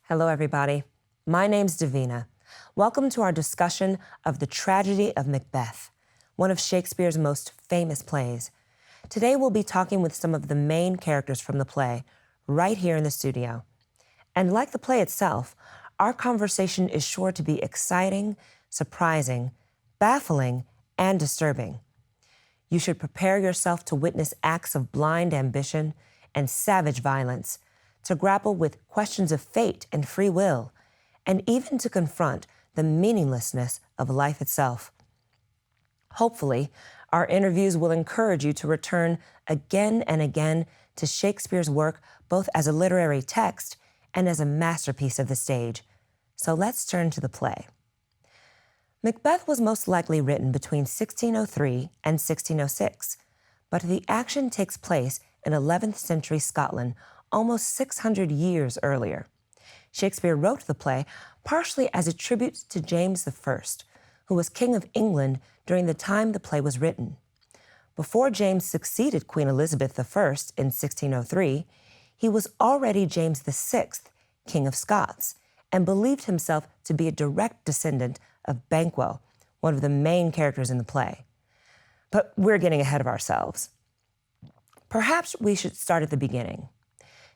Hello, everybody. My name's Davina. Welcome to our discussion of the tragedy of Macbeth, one of Shakespeare's most famous plays. Today, we'll be talking with some of the main characters from the play, right here in the studio. And like the play itself, our conversation is sure to be exciting, surprising, baffling, and disturbing. You should prepare yourself to witness acts of blind ambition and savage violence, to grapple with questions of fate and free will, and even to confront the meaninglessness of life itself. Hopefully, our interviews will encourage you to return again and again to Shakespeare's work, both as a literary text and as a masterpiece of the stage. So let's turn to the play. Macbeth was most likely written between 1603 and 1606, but the action takes place in 11th century Scotland, almost 600 years earlier. Shakespeare wrote the play partially as a tribute to James I, who was King of England during the time the play was written. Before James succeeded Queen Elizabeth I in 1603, he was already James VI, King of Scots, and believed himself to be a direct descendant of Banquo, one of the main characters in the play. But we're getting ahead of ourselves. Perhaps we should start at the beginning.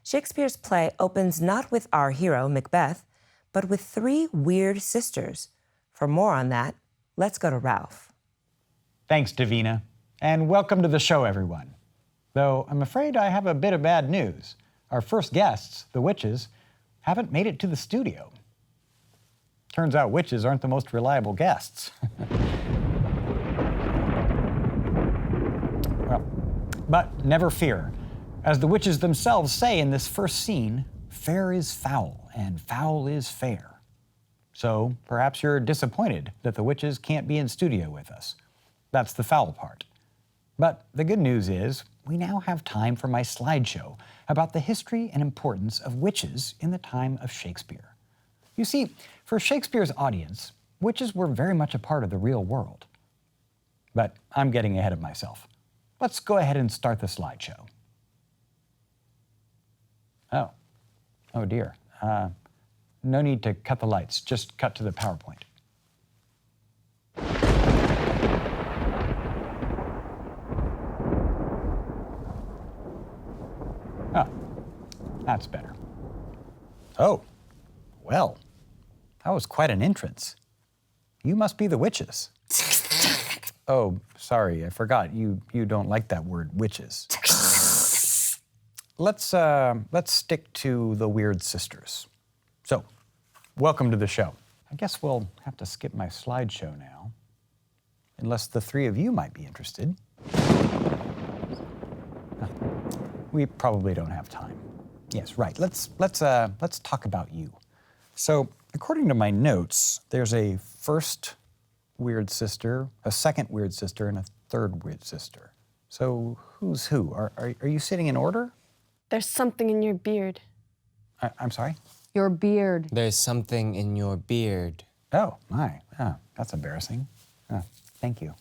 Shakespeare's play opens not with our hero, Macbeth, but with three weird sisters. For more on that, let's go to Ralph. Thanks, Davina, and welcome to the show, everyone. Though I'm afraid I have a bit of bad news. Our first guests, the witches, haven't made it to the studio. Turns out witches aren't the most reliable guests. Well, but never fear. As the witches themselves say in this first scene, fair is foul and foul is fair. So perhaps you're disappointed that the witches can't be in studio with us. That's the foul part. But the good news is we now have time for my slideshow about the history and importance of witches in the time of Shakespeare. You see, for Shakespeare's audience, witches were very much a part of the real world. But I'm getting ahead of myself. Let's go ahead and start the slideshow. Oh dear. No need to cut the lights, just cut to the PowerPoint. Oh, that's better. Oh, well, that was quite an entrance. You must be the witches. Oh, sorry, I forgot. You don't like that word, witches. Let's stick to the weird sisters. So, welcome to the show. I guess we'll have to skip my slideshow now, unless the three of you might be interested. We probably don't have time. Yes, right. Let's talk about you. So, according to my notes, there's a first weird sister, a second weird sister, and a third weird sister. So, who's who? Are you sitting in order? There's something in your beard. I'm sorry? Your beard. There's something in your beard. Oh, my. Oh, that's embarrassing. Oh, thank you.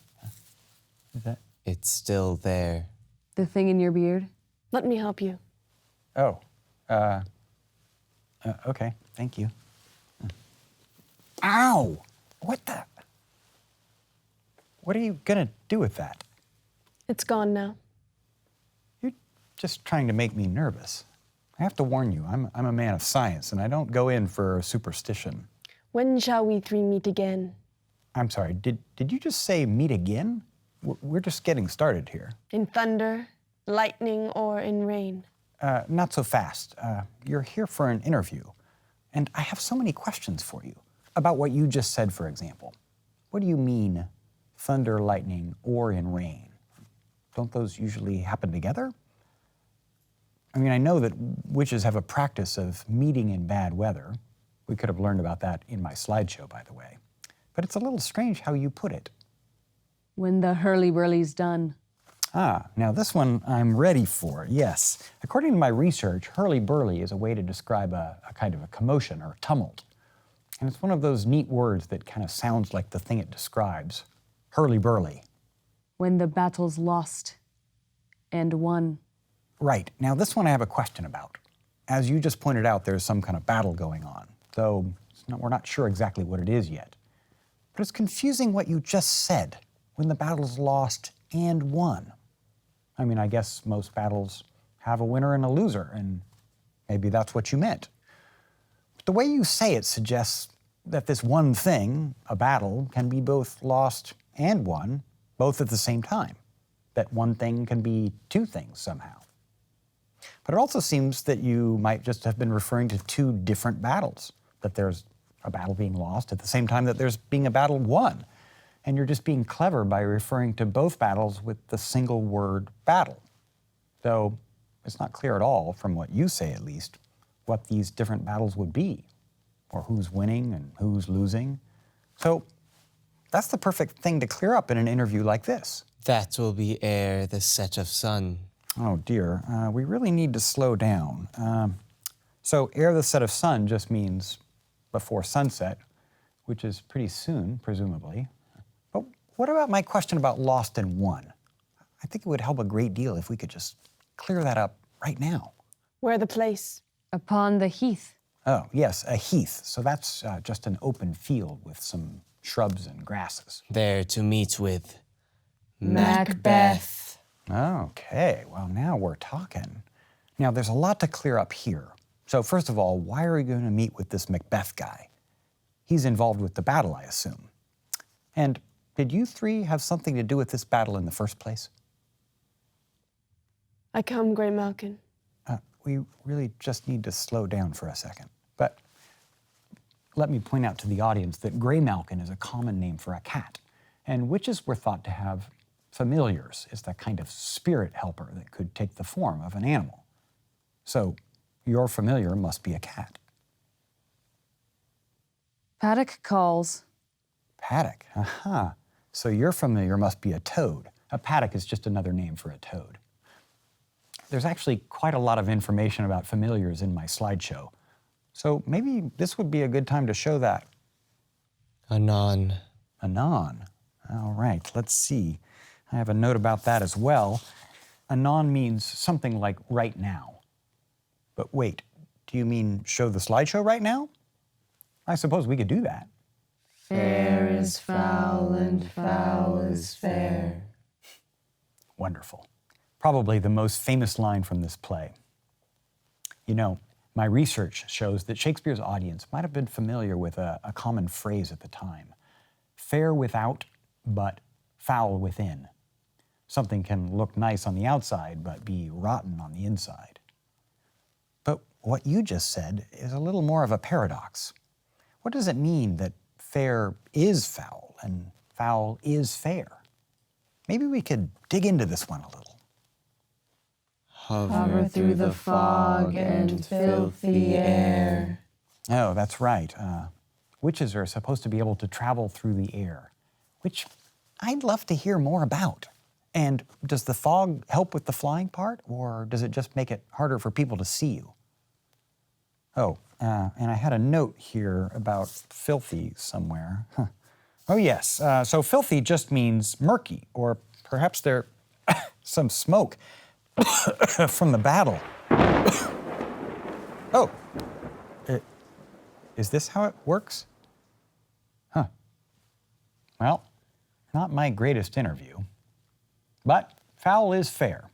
Is that? It's still there. The thing in your beard? Let me help you. Oh. Okay, thank you. Ow! What the? What are you gonna do with that? It's gone now. You're just trying to make me nervous. I have to warn you, I'm a man of science, and I don't go in for superstition. When shall we three meet again? I'm sorry, did you just say meet again? We're just getting started here. In thunder, lightning, or in rain? Not so fast. You're here for an interview, and I have so many questions for you about what you just said, for example. What do you mean, thunder, lightning, or in rain? Don't those usually happen together? I mean, I know that witches have a practice of meeting in bad weather. We could have learned about that in my slideshow, by the way. But it's a little strange how you put it. When the hurly-burly's done. Ah, now this one I'm ready for, yes. According to my research, hurly-burly is a way to describe a kind of a commotion or tumult. And it's one of those neat words that kind of sounds like the thing it describes. Hurly-burly. When the battle's lost and won. Right. Now this one I have a question about. as you just pointed out, there's some kind of battle going on, though we're not sure exactly what it is yet. But it's confusing what you just said, when the battle's lost and won. I mean, I guess most battles have a winner and a loser, and maybe that's what you meant. But the way you say it suggests that this one thing, a battle, can be both lost and won, both at the same time. That one thing can be two things somehow. But it also seems that you might just have been referring to two different battles, that there's a battle being lost at the same time that there's being a battle won. And you're just being clever by referring to both battles with the single word battle. Though it's not clear at all, from what you say at least, what these different battles would be, or who's winning and who's losing. So that's the perfect thing to clear up in an interview like this. That will be ere the set of sun. Oh dear, we really need to slow down. So ere the set of sun just means before sunset, which is pretty soon, presumably. But what about my question about lost and won? I think it would help a great deal if we could just clear that up right now. Where the place? Upon the heath. Oh, yes, a heath. So that's just an open field with some shrubs and grasses. There to meet with Macbeth. Okay, well, now we're talking. Now, there's a lot to clear up here. So first of all, why are we going to meet with this Macbeth guy? He's involved with the battle, I assume. And did you three have something to do with this battle in the first place? I come, Great Malkin. We really just need to slow down for a second. But let me point out to the audience that Grey Malkin is a common name for a cat. And witches were thought to have familiars, is that kind of spirit helper that could take the form of an animal. So your familiar must be a cat. Paddock calls. Paddock, aha. So your familiar must be a toad. A paddock is just another name for a toad. There's actually quite a lot of information about familiars in my slideshow. So maybe this would be a good time to show that. anon. Anon. All right, let's see. I have a note about that as well. Anon means something like right now. But wait, do you mean show the slideshow right now? I suppose we could do that. Fair is foul and foul is fair. Wonderful. Probably the most famous line from this play. You know, my research shows that Shakespeare's audience might have been familiar with a common phrase at the time. Fair without, but foul within. Something can look nice on the outside, but be rotten on the inside. But what you just said is a little more of a paradox. What does it mean that fair is foul and foul is fair? Maybe we could dig into this one a little. Hover through the fog and filthy air. Oh, that's right. Witches are supposed to be able to travel through the air, which I'd love to hear more about. And does the fog help with the flying part, or does it just make it harder for people to see you? Oh, and I had a note here about filthy somewhere. Huh. Oh, yes. So filthy just means murky, or perhaps there's some smoke from the battle. Oh, is this how it works? Huh. Well, not my greatest interview, but foul is fair.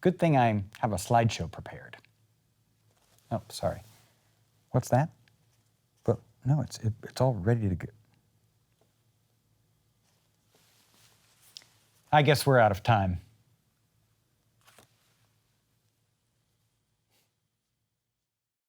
Good thing I have a slideshow prepared. Oh, sorry. What's that? But no, it's all ready to go. I guess we're out of time.